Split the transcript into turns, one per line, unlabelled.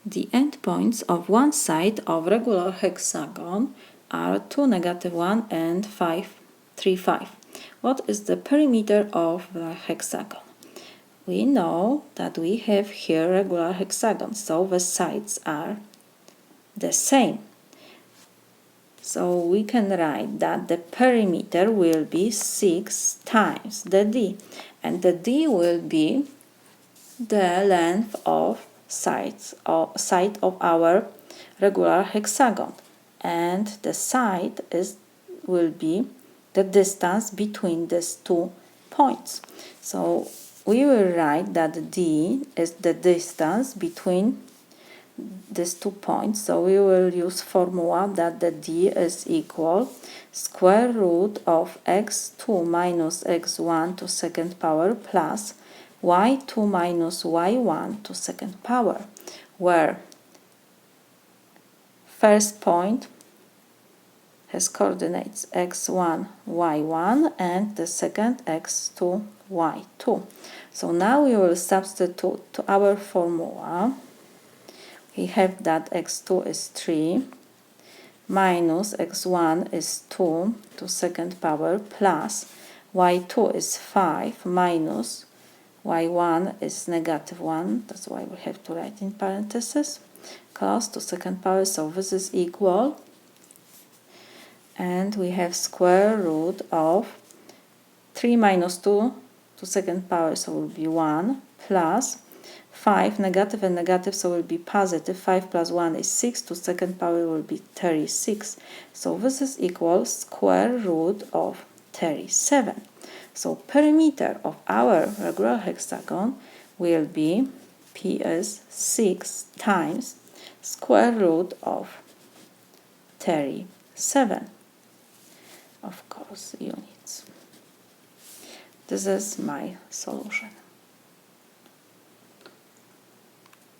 The endpoints of one side of regular hexagon are 2, -1 and 5, 3, 5. What is the perimeter of the hexagon? We know that we have here regular hexagon, so the sides are the same. So we can write that the perimeter will be 6 times the d, and the d will be the length of side of our regular hexagon, and the side will be the distance between these 2 points. So we will write that d is the distance between these 2 points. So we will use formula that the d is equal square root of x2 minus x1 to second power plus y2 minus y1 to second power, where first point has coordinates x1, y1 and the second x2, y2. So now we will substitute to our formula. We have that x2 is 3 minus x1 is 2 to second power plus y2 is 5 minus y1 is -1, that's why we have to write in parentheses, cos to second power, so this is equal, and we have square root of 3 minus 2 to second power, so will be 1, plus 5, negative and negative, so will be positive, 5 plus 1 is 6, to second power will be 36, so this is equal square root of 37. So perimeter of our regular hexagon will be P is 6 times square root of 37, of course, units. This is my solution.